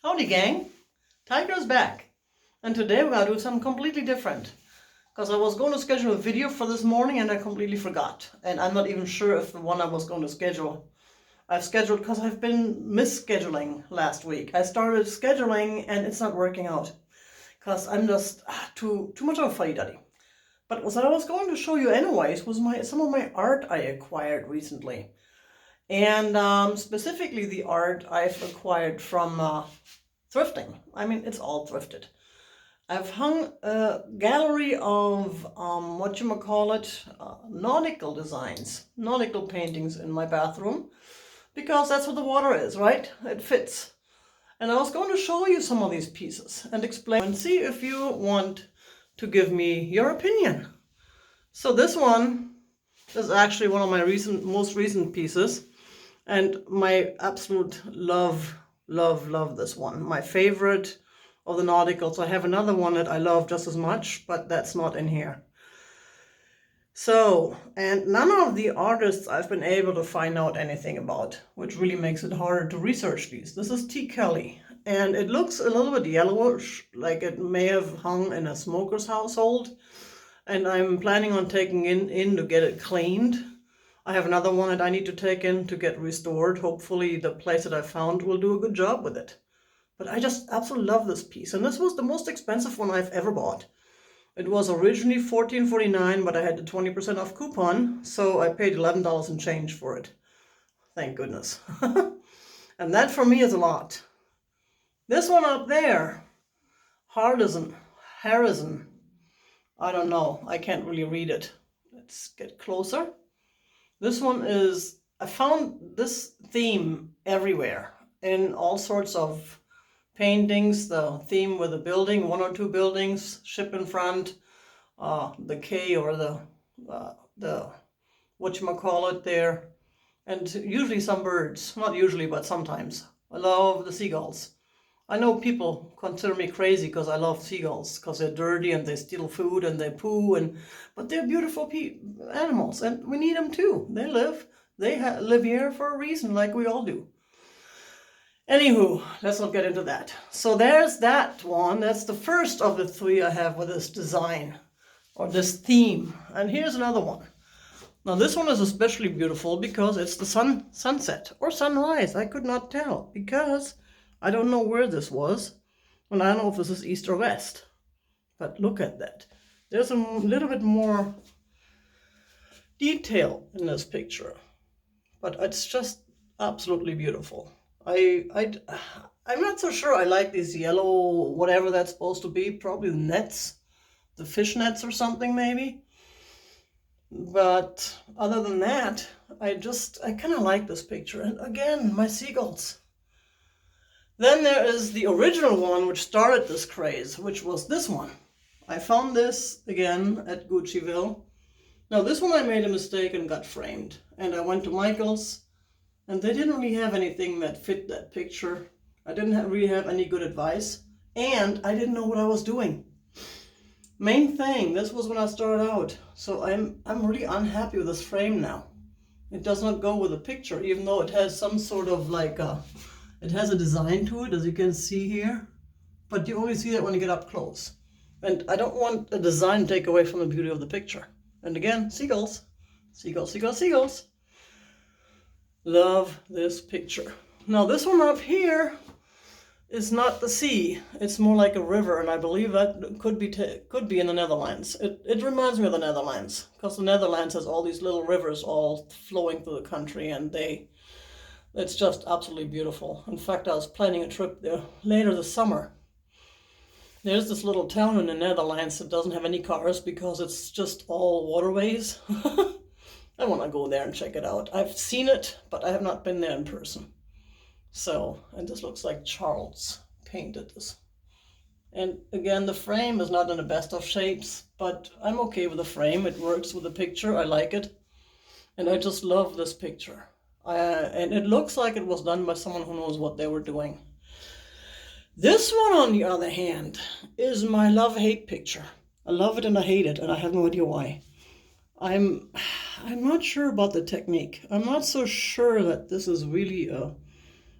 Howdy gang, Tiger's back, and today we're gonna do something completely different because I was going to schedule a video for this morning and I completely forgot, and I'm not even sure if the one I was going to schedule I've scheduled because I've been misscheduling last week. I started scheduling and it's not working out because I'm just too much of a fuddy-duddy. But what I was going to show you anyways was some of my art I acquired recently. And specifically the art I've acquired from thrifting. I mean, it's all thrifted. I've hung a gallery of, nautical designs, nautical paintings in my bathroom, because that's what the water is, right? It fits. And I was going to show you some of these pieces and explain and see if you want to give me your opinion. So this one is actually one of my most recent pieces, and my absolute love this one. My favorite of the nauticals. I have another one that I love just as much, but that's not in here. So, and none of the artists I've been able to find out anything about, which really makes it harder to research these. This is T. Kelly, and it looks a little bit yellowish, like it may have hung in a smoker's household, and I'm planning on taking in to get it cleaned. I have another one that I need to take in to get restored. Hopefully the place that I found will do a good job with it. But I just absolutely love this piece. And this was the most expensive one I've ever bought. It was originally $14.49, but I had the 20% off coupon, so I paid $11 and change for it. Thank goodness. And that for me is a lot. This one up there, Harrison. I don't know. I can't really read it. Let's get closer. This one is, I found this theme everywhere in all sorts of paintings. The theme with a building, one or two buildings, ship in front, the K or the whatchamacallit there, and usually some birds. Not usually, but sometimes. I love the seagulls. I know people consider me crazy because I love seagulls, because they're dirty and they steal food and they poo, but they're beautiful animals, and we need them too. They live here for a reason, like we all do. Anywho, let's not get into that. So there's that one. That's the first of the three I have with this design, or this theme. And here's another one. Now this one is especially beautiful because it's the sunset or sunrise. I could not tell because I don't know where this was, and I don't know if this is east or west. But look at that. There's a little bit more detail in this picture, but it's just absolutely beautiful. I'm not so sure I like these yellow, whatever that's supposed to be, probably the nets, the fish nets or something maybe. But other than that, I kind of like this picture. And again, my seagulls. Then there is the original one which started this craze, which was this one. I found this again at Guccieville. Now this one I made a mistake and got framed. And I went to Michael's, and they didn't really have anything that fit that picture. I didn't really have any good advice, and I didn't know what I was doing. Main thing, this was when I started out, so I'm really unhappy with this frame now. It does not go with the picture, even though it has some sort of it has a design to it, as you can see here, but you only see that when you get up close. And I don't want a design to take away from the beauty of the picture. And again, seagulls, seagulls, seagulls, seagulls. Love this picture. Now this one up here is not the sea. It's more like a river, and I believe that could be in the Netherlands. It reminds me of the Netherlands, because the Netherlands has all these little rivers all flowing through the country, and it's just absolutely beautiful. In fact, I was planning a trip there later this summer. There's this little town in the Netherlands that doesn't have any cars because it's just all waterways. I want to go there and check it out. I've seen it, but I have not been there in person. So, and this looks like Charles painted this. And again, the frame is not in the best of shapes, but I'm okay with the frame. It works with the picture. I like it. And I just love this picture. And it looks like it was done by someone who knows what they were doing. This one, on the other hand, is my love-hate picture. I love it and I hate it, and I have no idea why. I'm not sure about the technique. I'm not so sure that this is really a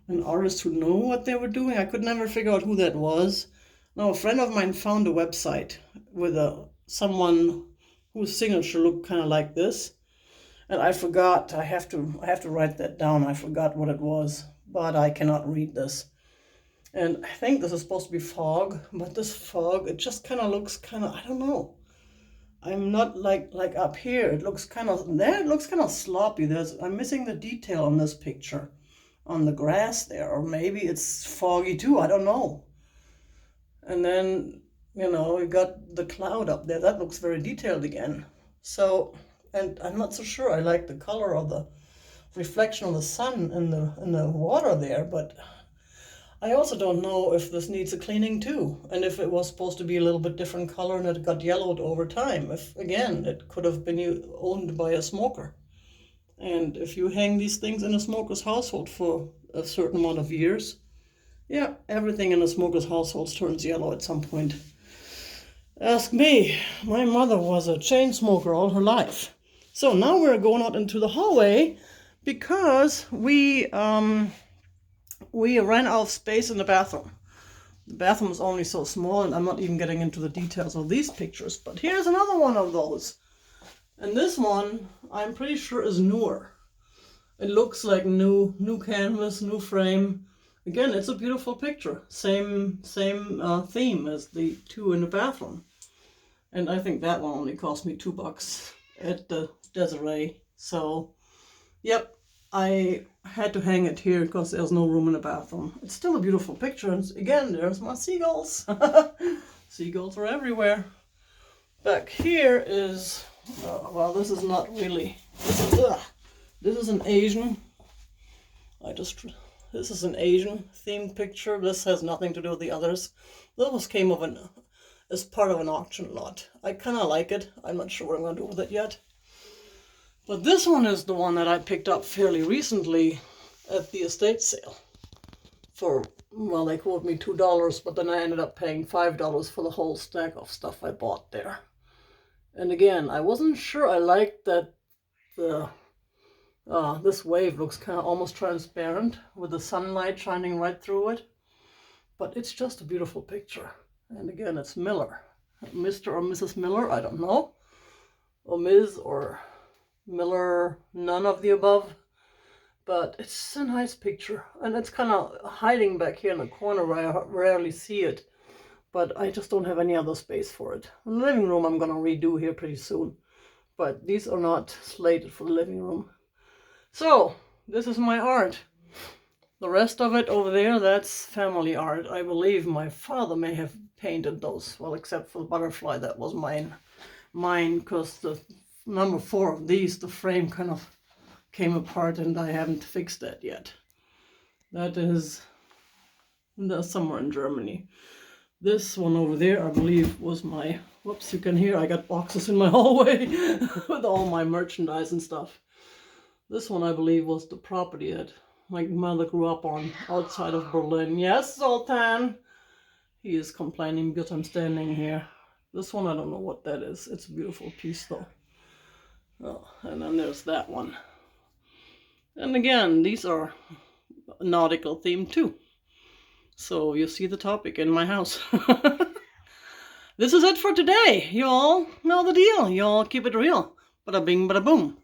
an artist who knew what they were doing. I could never figure out who that was. Now, a friend of mine found a website with someone whose signature looked kind of like this, and I forgot. I have to write that down. I forgot what it was, but I cannot read this. And I think this is supposed to be fog, but this fog, it just kind of looks kind of, I don't know. I'm not like up here. It looks kind of, there it looks kind of sloppy. I'm missing the detail on this picture, on the grass there, or maybe it's foggy too. I don't know. And then, we got the cloud up there. That looks very detailed again. So, and I'm not so sure I like the color of the reflection of the sun in the water there, but I also don't know if this needs a cleaning too, and if it was supposed to be a little bit different color and it got yellowed over time. If, again, it could have been owned by a smoker. And if you hang these things in a smoker's household for a certain amount of years, yeah, everything in a smoker's household turns yellow at some point. Ask me. My mother was a chain smoker all her life. So now we're going out into the hallway because we ran out of space in the bathroom. The bathroom is only so small, and I'm not even getting into the details of these pictures, but here's another one of those. And this one, I'm pretty sure, is newer. It looks like new canvas, new frame. Again, it's a beautiful picture. Same theme as the two in the bathroom. And I think that one only cost me $2 at the Desiree. So, yep, I had to hang it here because there's no room in the bathroom. It's still a beautiful picture. And again, there's my seagulls. Seagulls are everywhere. Back here is, well, this is not really, this is an Asian. This is an Asian themed picture. This has nothing to do with the others. Those came as part of an auction lot. I kind of like it. I'm not sure what I'm going to do with it yet. But this one is the one that I picked up fairly recently at the estate sale. Well, they quoted me $2, but then I ended up paying $5 for the whole stack of stuff I bought there. And again, I wasn't sure I liked that this wave looks kind of almost transparent with the sunlight shining right through it. But it's just a beautiful picture. And again, it's Miller. Mr. or Mrs. Miller, I don't know. Or Ms. or Miller, none of the above. But it's a nice picture. And it's kind of hiding back here in the corner where I rarely see it. But I just don't have any other space for it. The living room I'm going to redo here pretty soon. But these are not slated for the living room. So, this is my art. The rest of it over there, that's family art. I believe my father may have painted those. Well, except for the butterfly, that was mine. Because the number 4 of these, the frame kind of came apart and I haven't fixed that yet. That is somewhere in Germany. This one over there, I believe, was my, whoops, you can hear I got boxes in my hallway with all my merchandise and stuff. This one, I believe, was the property that my mother grew up on outside of Berlin. Yes, Zoltan! He is complaining because I'm standing here. This one, I don't know what that is. It's a beautiful piece, though. Oh, and then there's that one. And again, these are nautical themed, too. So you see the topic in my house. This is it for today. You all know the deal. You all keep it real. Bada bing, bada boom.